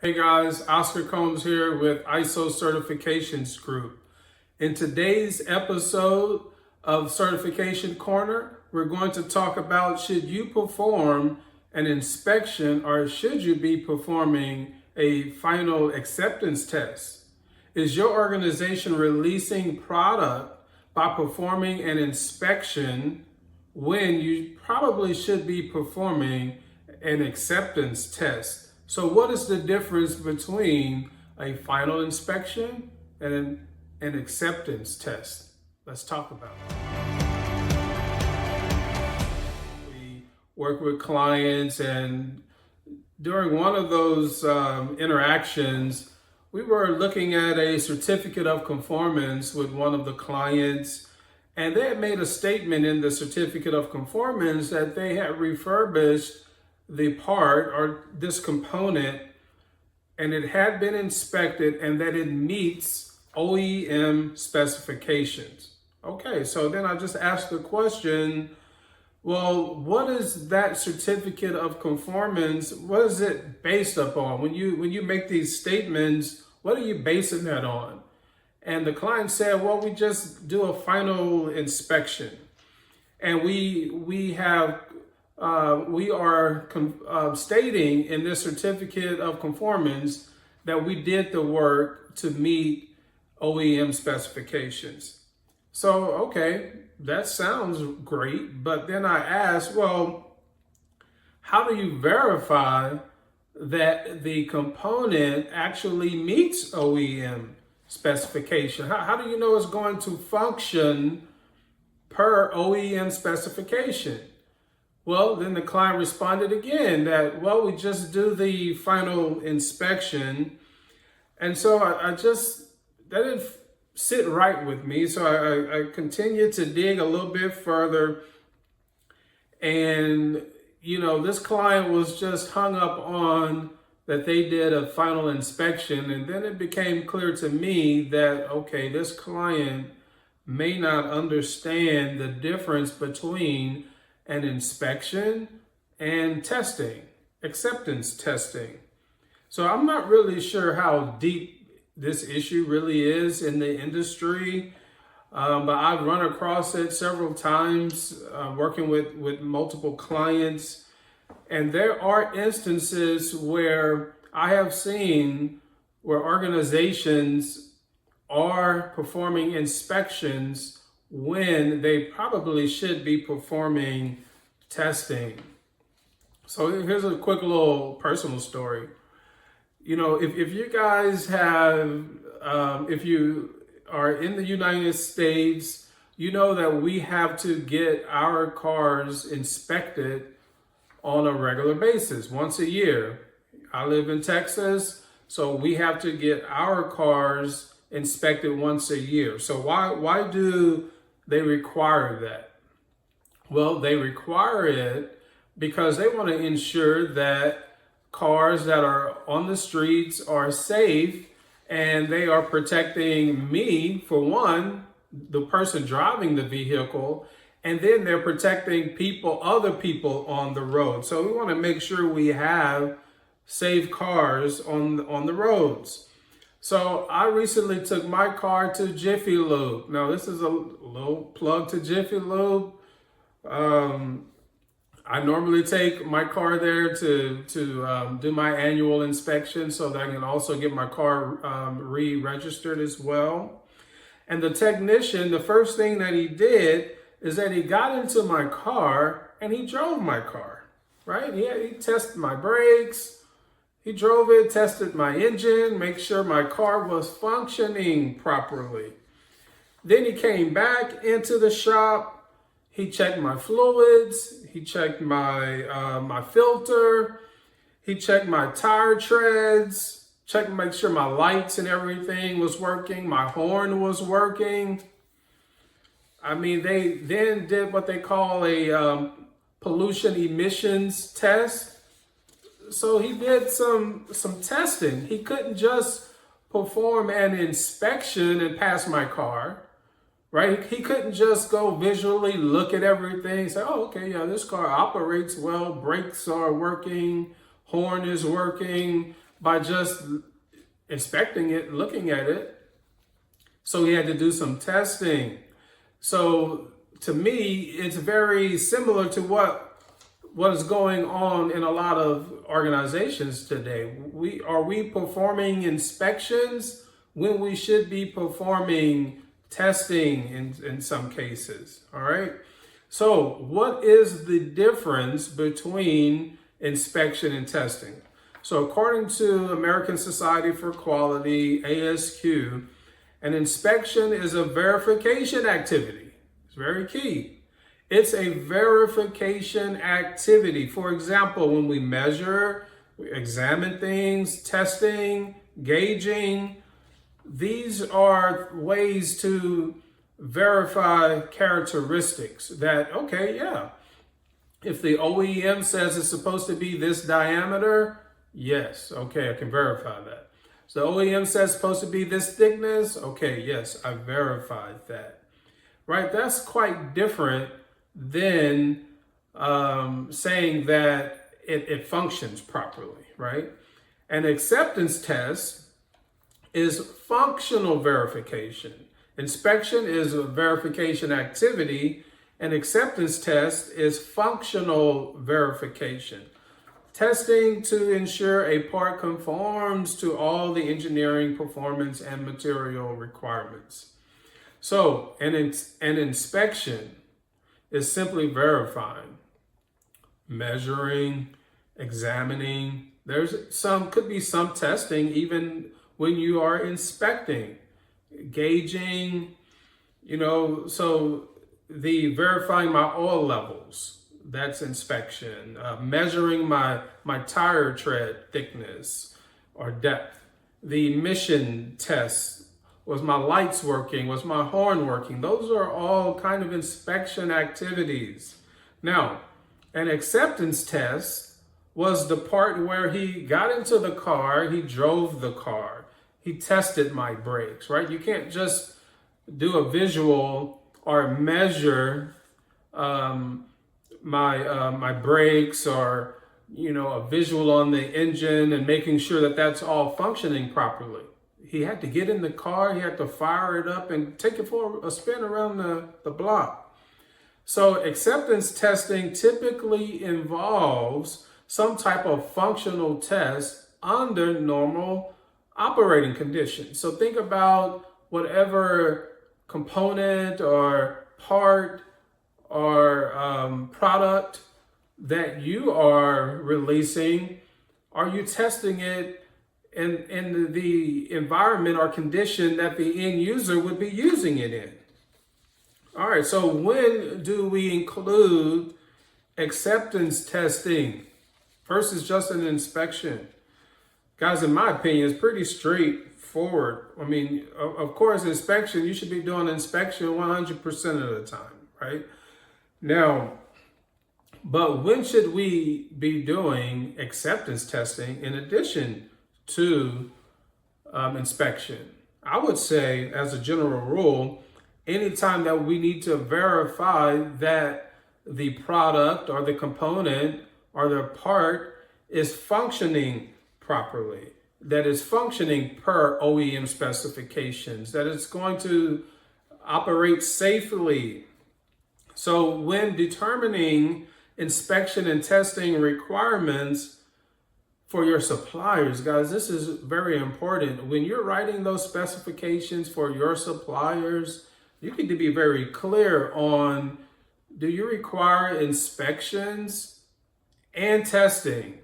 Hey guys, Oscar Combs here with ISO Certifications Group. In today's episode of Certification Corner, we're going to talk about should you perform an inspection or should you be performing a final acceptance test? Is your organization releasing product by performing an inspection when you probably should be performing an acceptance test? So what is the difference between a final inspection and an acceptance test? Let's talk about it. We work with clients, and during one of those interactions, we were looking at a certificate of conformance with one of the clients, and they had made a statement in the certificate of conformance that they had refurbished the part or this component and it had been inspected and that it meets OEM specifications. Okay, so then I just asked the question, well, what is that certificate of conformance? What is it based upon? When you make these statements, what are you basing that on? And the client said, well, we just do a final inspection. And we are stating in this certificate of conformance that we did the work to meet OEM specifications. So, okay, that sounds great. But then I asked, well, how do you verify that the component actually meets OEM specification? How do you know it's going to function per OEM specification? Well, then the client responded again that, well, we just do the final inspection. And so that didn't sit right with me. So I continued to dig a little bit further. And, this client was just hung up on that they did a final inspection. And then it became clear to me that, okay, this client may not understand the difference between an inspection and testing, acceptance testing. So I'm not really sure how deep this issue really is in the industry, but I've run across it several times working with multiple clients. And there are instances where I have seen where organizations are performing inspections when they probably should be performing testing. So here's a quick little personal story. If you guys have, if you are in the United States, you know that we have to get our cars inspected on a regular basis, once a year. I live in Texas, so we have to get our cars inspected once a year. So why do they require that? Well, they require it because they want to ensure that cars that are on the streets are safe, and they are protecting me, for one, the person driving the vehicle, and then they're protecting other people on the road. So we want to make sure we have safe cars on the roads. So I recently took my car to Jiffy Lube. Now this is a little plug to Jiffy Lube. I normally take my car there to do my annual inspection so that I can also get my car re-registered as well. And the technician, the first thing that he did is that he got into my car and he drove my car, right? He tested my brakes. He drove it, tested my engine, make sure my car was functioning properly. Then he came back into the shop. He checked my fluids. He checked my filter. He checked my tire treads, checked to make sure my lights and everything was working. My horn was working. I mean, they then did what they call a pollution emissions test. So he did some testing. He couldn't just perform an inspection and pass my car, right? He couldn't just go visually look at everything, say, oh, okay, yeah, this car operates well, brakes are working, horn is working, by just inspecting it, looking at it. So he had to do some testing. So to me, it's very similar to what is going on in a lot of organizations today. Are we performing inspections when we should be performing testing in some cases? All right. So what is the difference between inspection and testing? So according to American Society for Quality, ASQ, an inspection is a verification activity. It's very key. It's a verification activity. For example, when we measure, we examine things, testing, gauging, these are ways to verify characteristics that, okay, yeah, if the OEM says it's supposed to be this diameter, yes, okay, I can verify that. So the OEM says it's supposed to be this thickness, okay, yes, I verified that. Right? That's quite different than saying that it functions properly, right? An acceptance test is functional verification. Inspection is a verification activity. An acceptance test is functional verification. Testing to ensure a part conforms to all the engineering, performance, and material requirements. So an inspection is simply verifying, measuring, examining. Could be some testing even when you are inspecting, gauging, so the verifying my oil levels, that's inspection. Measuring my tire tread thickness or depth. The emission tests. Was my lights working? Was my horn working? Those are all kind of inspection activities. Now, an acceptance test was the part where he got into the car, he drove the car, he tested my brakes, right? You can't just do a visual or measure my brakes or a visual on the engine and making sure that that's all functioning properly. He had to get in the car, he had to fire it up and take it for a spin around the block. So acceptance testing typically involves some type of functional test under normal operating conditions. So think about whatever component or part or product that you are releasing. Are you testing it in the environment or condition that the end user would be using it in? All right, so when do we include acceptance testing versus just an inspection? Guys, in my opinion, it's pretty straightforward. I mean, of course, inspection, you should be doing inspection 100% of the time, right? Now, but when should we be doing acceptance testing in addition to inspection? I would say, as a general rule, anytime that we need to verify that the product or the component or the part is functioning properly, that is functioning per OEM specifications, that it's going to operate safely. So when determining inspection and testing requirements for your suppliers, guys, this is very important. When you're writing those specifications for your suppliers, you need to be very clear on, do you require inspections and testing?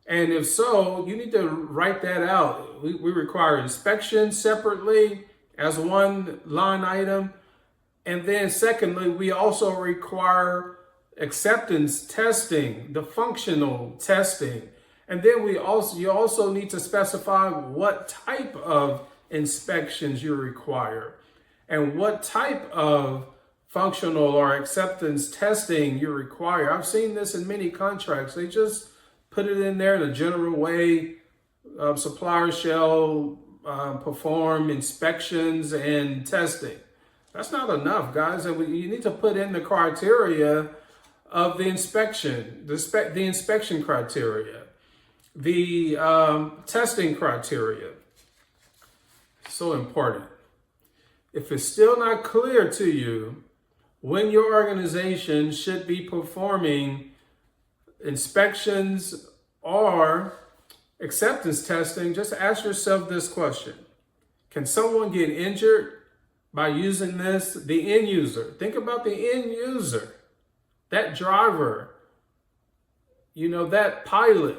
And if so, you need to write that out. We require inspections separately as one line item. And then secondly, we also require acceptance testing, the functional testing. And then you also need to specify what type of inspections you require and what type of functional or acceptance testing you require. I've seen this in many contracts. They just put it in there in a general way. Suppliers shall perform inspections and testing. That's not enough, guys. You need to put in the criteria of the inspection, the inspection criteria. The testing criteria, so important. If it's still not clear to you when your organization should be performing inspections or acceptance testing, just ask yourself this question. Can someone get injured by using this? The end user. Think about the end user, that driver, that pilot,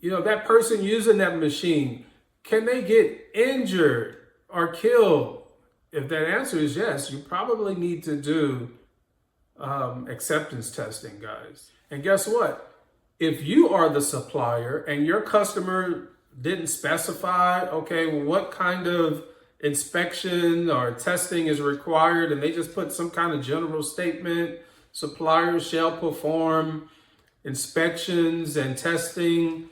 that person using that machine. Can they get injured or killed? If that answer is yes, you probably need to do acceptance testing, guys. And guess what? If you are the supplier and your customer didn't specify, okay, what kind of inspection or testing is required, and they just put some kind of general statement, suppliers shall perform inspections and testing,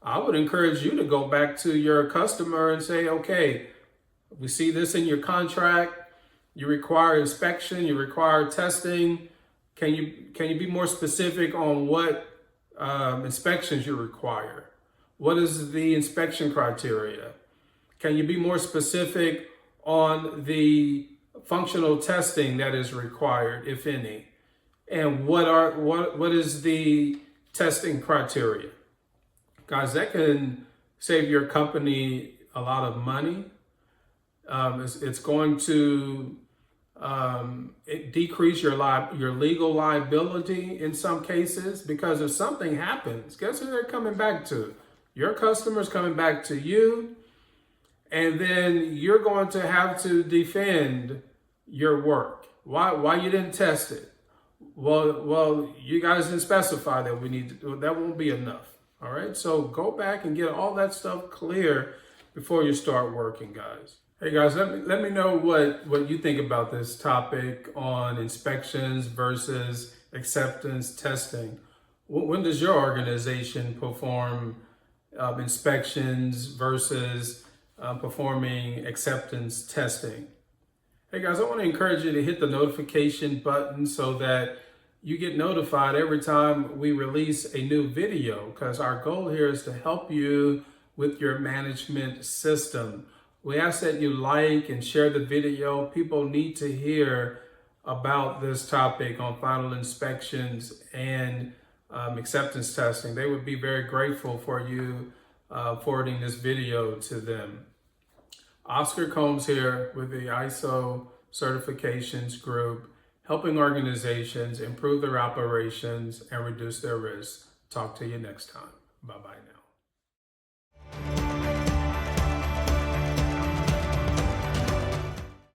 I would encourage you to go back to your customer and say, okay, we see this in your contract. You require inspection, you require testing. Can you be more specific on what inspections you require? What is the inspection criteria? Can you be more specific on the functional testing that is required, if any? And what is the testing criteria? Guys, that can save your company a lot of money. It's going to decrease your legal liability in some cases, because if something happens, guess who they're coming back to? Your customer's coming back to you, and then you're going to have to defend your work. Why you didn't test it? Well, you guys didn't specify that we need to do it. That won't be enough. All right, so go back and get all that stuff clear before you start working, guys. Hey guys, let me know what you think about this topic on inspections versus acceptance testing. When does your organization perform inspections versus performing acceptance testing? Hey guys, I want to encourage you to hit the notification button so that you get notified every time we release a new video, because our goal here is to help you with your management system. We ask that you like and share the video. People need to hear about this topic on final inspections and acceptance testing. They would be very grateful for you forwarding this video to them. Oscar Combs here with the ISO Certifications Group, helping organizations improve their operations and reduce their risks. Talk to you next time. Bye-bye now.